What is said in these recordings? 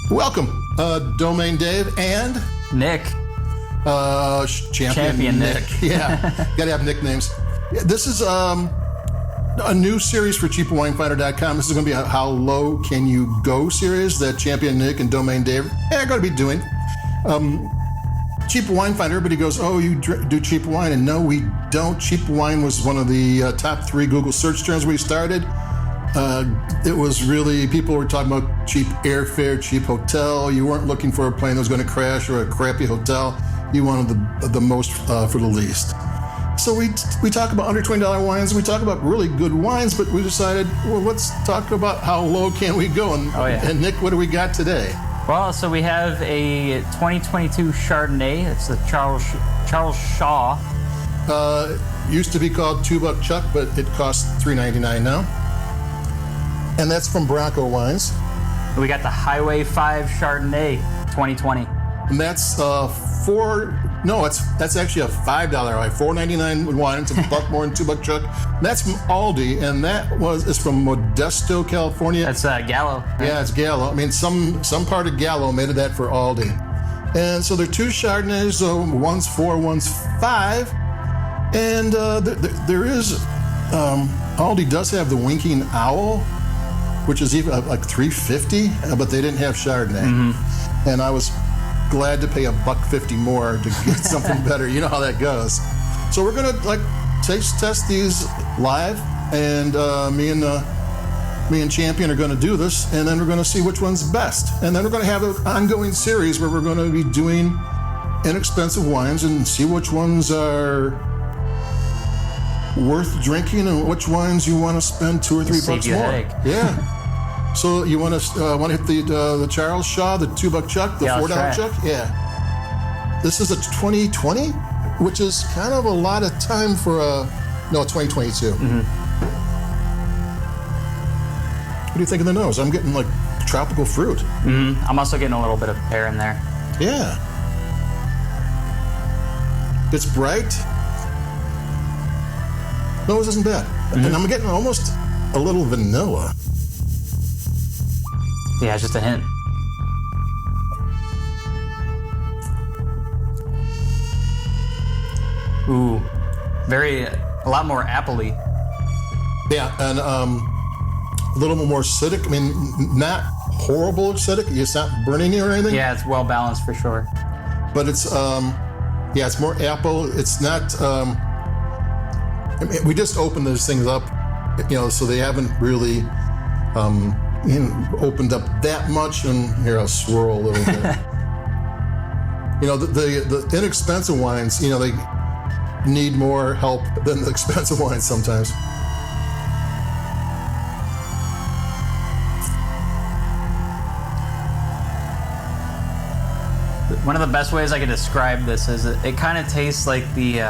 Welcome, Domaine Dave and Nick. Champion Nick. Yeah, gotta have nicknames. Yeah, this is a new series for CheapWineFinder.com. This is going to be a How Low Can You Go series that Champion Nick and Domaine Dave are going to be doing. Cheap Wine Finder, everybody goes, oh, you do cheap wine. And no, we don't. Cheap wine was one of the top 3 Google search terms when we started. It was really, people were talking about cheap airfare, cheap hotel. You weren't looking for a plane that was going to crash or a crappy hotel. You wanted the most for the least. So we talk about under $20 wines. We talk about really good wines, but we decided, well, let's talk about how low can we go. And Nick, what do we got today? Well, so we have a 2022 Chardonnay. It's the Charles Shaw. Used to be called Two Buck Chuck, but it costs $3.99 now. And that's from Bronco Wines. We got the Highway 5 Chardonnay 2020. And that's that's actually a $5 wine, $4.99 wine. It's a buck more than Two Buck Chuck. And that's from Aldi, and is from Modesto, California. That's Gallo. Right? Yeah, it's Gallo. I mean, some part of Gallo made that for Aldi. And so there are 2 Chardonnays, one's 4, one's 5. And there is, Aldi does have the Winking Owl, which is even like $3.50, but they didn't have Chardonnay. Mm-hmm. And I was glad to pay $1.50 more to get something better. You know how that goes. So we're gonna taste test these live, and me and Champion are gonna do this, and then we're gonna see which one's best. And then we're gonna have an ongoing series where we're gonna be doing inexpensive wines and see which ones are worth drinking and which ones you want to spend $2 or $3 more. Headache. Yeah. So you want to hit the Charles Shaw, the Two Buck Chuck, the $4 Chuck? Yeah. This is a 2020, which is kind of a lot of time for 2022. Mm-hmm. What do you think of the nose? I'm getting like tropical fruit. Mm-hmm. I'm also getting a little bit of pear in there. Yeah. It's bright. Nose isn't bad. Mm-hmm. And I'm getting almost a little vanilla. Yeah, it's just a hint. Ooh, a lot more appley. Yeah, and a little more acidic. I mean, not horrible acidic. It's not burning you or anything. Yeah, it's well balanced for sure. But it's it's more apple. It's not. I mean, we just opened those things up, so they haven't really opened up that much. And here, I'll swirl a little bit. The inexpensive wines, they need more help than the expensive wines sometimes. One of the best ways I could describe this is it kind of tastes like the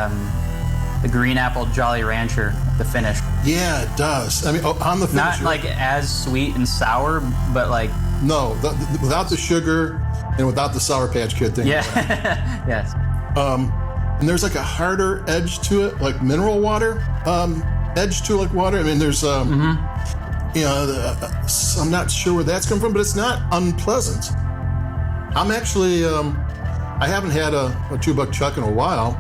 green apple Jolly Rancher, the finish. Yeah, it does. I mean, on the finish. Not like as sweet and sour, but like... No, without the sugar and without the Sour Patch Kid thing. Yeah, yes. And there's like a harder edge to it, like mineral water edge to like water. I mean, there's, I'm not sure where that's come from, but it's not unpleasant. I'm actually, I haven't had a Two Buck Chuck in a while.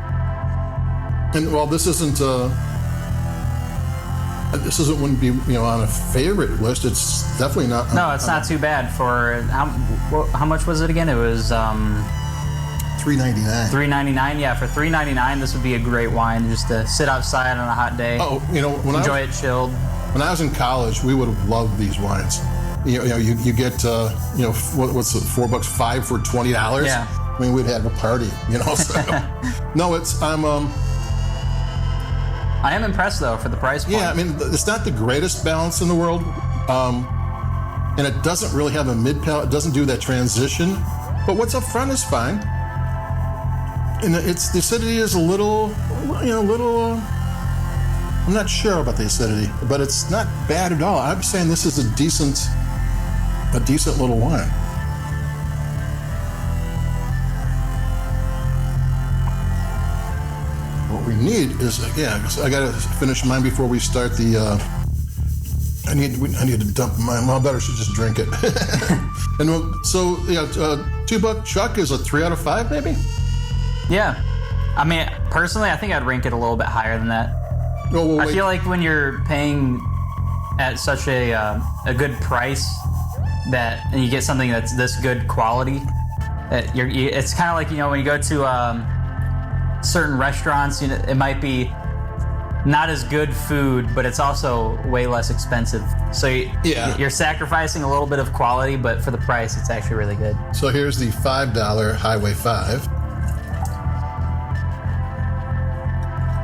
And while this wouldn't be on a favorite list, it's definitely not. No, it's not too bad for how much was it again? It was $3.99. $3.99, yeah. For $3.99, this would be a great wine just to sit outside on a hot day. Oh, enjoy it chilled. When I was in college, we would have loved these wines. You get what's it, $4, 5 for $20? Yeah. I mean, we'd have a party, So. No, I am impressed, though, for the price point. Yeah, I mean, it's not the greatest balance in the world, and it doesn't really have a mid-palate. It doesn't do that transition, but what's up front is fine. And the acidity is a little, I'm not sure about the acidity, but it's not bad at all. I'm saying this is a decent little wine. What we need is, I got to finish mine before we start the I need to dump mine. Well, I better should just drink it. And so, Two Buck Chuck is a 3 out of 5, maybe? Yeah. I mean, personally, I think I'd rank it a little bit higher than that. Oh, well, I feel like when you're paying at such a good price and you get something that's this good quality, it's kind of like, when you go to certain restaurants, it might be not as good food, but it's also way less expensive. So you're sacrificing a little bit of quality, but for the price, it's actually really good. So here's the $5 Highway 5.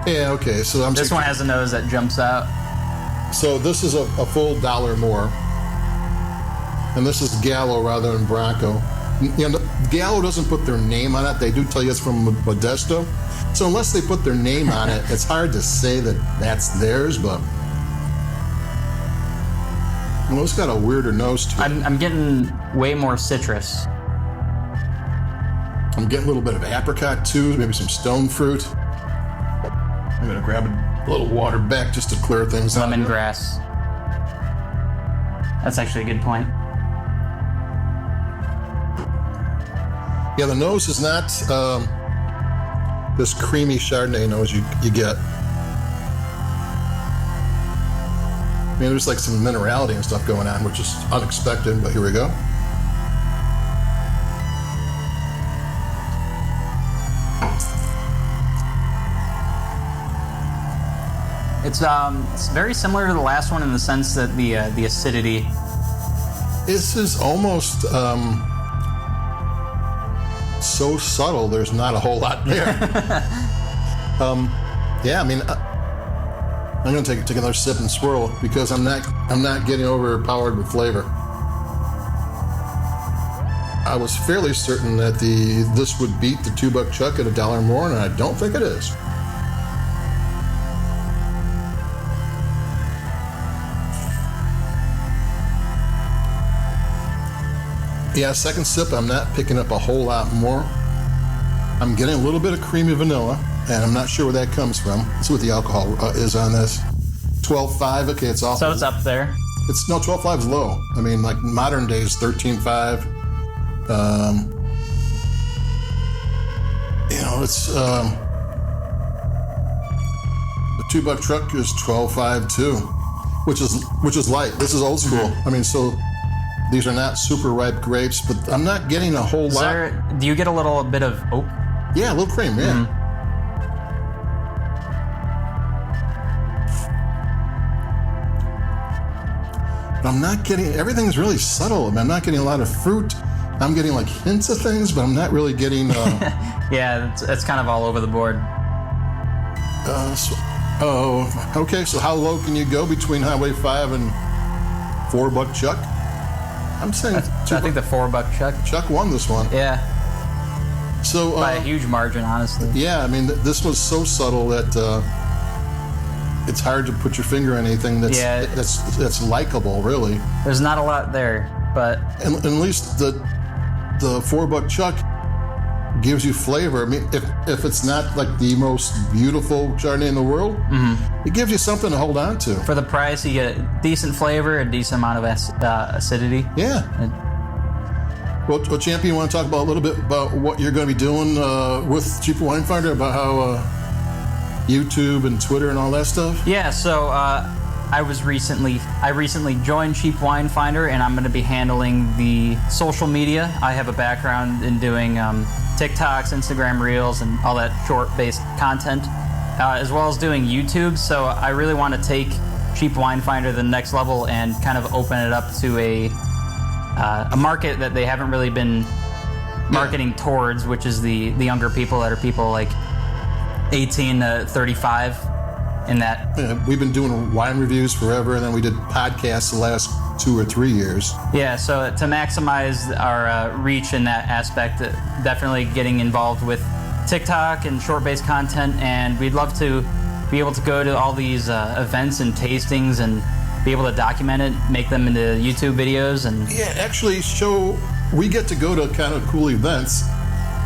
Yeah, okay. So this one has a nose that jumps out. So this is a full $1 more. And this is Gallo rather than Bronco. Gallo doesn't put their name on it. They do tell you it's from Modesto. So unless they put their name on it, it's hard to say that that's theirs, but... Well, it's got a weirder nose to it. I'm getting way more citrus. I'm getting a little bit of apricot, too. Maybe some stone fruit. I'm going to grab a little water back just to clear things out. Lemongrass. That's actually a good point. Yeah, the nose is not this creamy Chardonnay nose you get. I mean, there's like some minerality and stuff going on, which is unexpected, but here we go. It's very similar to the last one in the sense that the acidity. This is almost so subtle. There's not a whole lot there. Yeah, I mean, I'm going to take another sip and swirl because I'm not getting overpowered with flavor. I was fairly certain that this would beat the Two Buck Chuck at $1 more, and I don't think it is. Yeah, second sip, I'm not picking up a whole lot more. I'm getting a little bit of creamy vanilla, and I'm not sure where that comes from. Let's see what the alcohol is on this. 12.5, okay, it's off. So it's up there. 12.5 is low. I mean, like modern days, 13.5. It's the Two Buck Chuck is 12.5 too, which is light. This is old school. Mm-hmm. I mean, so. These are not super ripe grapes, but I'm not getting a whole lot. Do you get a little bit of oak? Yeah, a little cream, yeah. But I'm not getting, everything's really subtle. I mean, I'm not getting a lot of fruit. I'm getting like hints of things, but I'm not really getting... Yeah, it's kind of all over the board. Okay, so how low can you go between Highway 5 and 4 Buck Chuck? I'm saying... I think the 4 Buck Chuck. Chuck won this one. Yeah. So by a huge margin, honestly. Yeah, I mean, this was so subtle that it's hard to put your finger on anything that's likable, really. There's not a lot there, but... And at least the 4 Buck Chuck gives you flavor. I mean, if it's not like the most beautiful Chardonnay in the world, it gives you something to hold on to. For the price, you get decent flavor, a decent amount of acidity. Yeah. Well, Champion, you want to talk about a little bit about what you're going to be doing with Cheap Wine Finder, about how YouTube and Twitter and all that stuff? Yeah, so I recently joined Cheap Wine Finder, and I'm going to be handling the social media. I have a background in doing TikToks, Instagram Reels, and all that short-based content, as well as doing YouTube. So I really want to take Cheap Wine Finder to the next level and kind of open it up to a market that they haven't really been marketing towards, which is the younger people that are people like 18 to 35. In that, we've been doing wine reviews forever, and then we did podcasts the last 2 or 3 years. Yeah, so to maximize our reach in that aspect, definitely getting involved with TikTok and short-based content, and we'd love to be able to go to all these events and tastings and be able to document it, make them into YouTube videos. And yeah, actually we get to go to kind of cool events,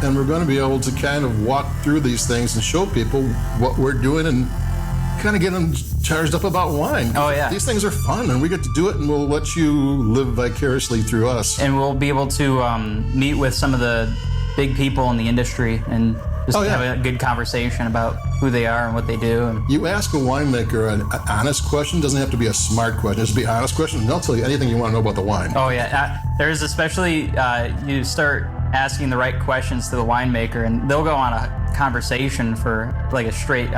and we're going to be able to kind of walk through these things and show people what we're doing and kind of get them charged up about wine. Oh, yeah. These things are fun, and we get to do it, and we'll let you live vicariously through us. And we'll be able to meet with some of the big people in the industry and just have a good conversation about who they are and what they do. And you ask a winemaker an honest question. Doesn't have to be a smart question. Just be an honest question, and they'll tell you anything you want to know about the wine. Oh, yeah. There's especially, you start asking the right questions to the winemaker, and they'll go on a conversation for like a straight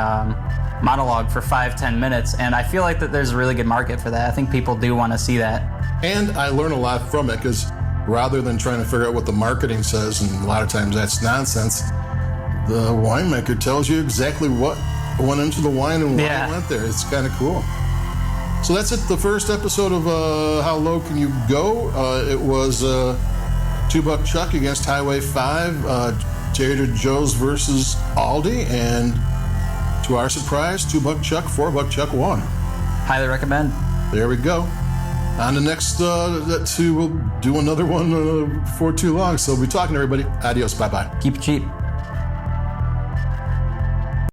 monologue for 5-10 minutes, and I feel like that there's a really good market for that. I think people do want to see that. And I learn a lot from it, because rather than trying to figure out what the marketing says, and a lot of times that's nonsense, the winemaker tells you exactly what went into the wine and why it went there. It's kind of cool. So that's it, the first episode of How Low Can You Go? It was Two Buck Chuck against Highway 5, Trader Joe's versus Aldi, and to our surprise, 2 Buck Chuck, 4 Buck Chuck won. Highly recommend. There we go. On the next we'll do another one before too long. So we'll be talking to everybody. Adios. Bye-bye. Keep it cheap.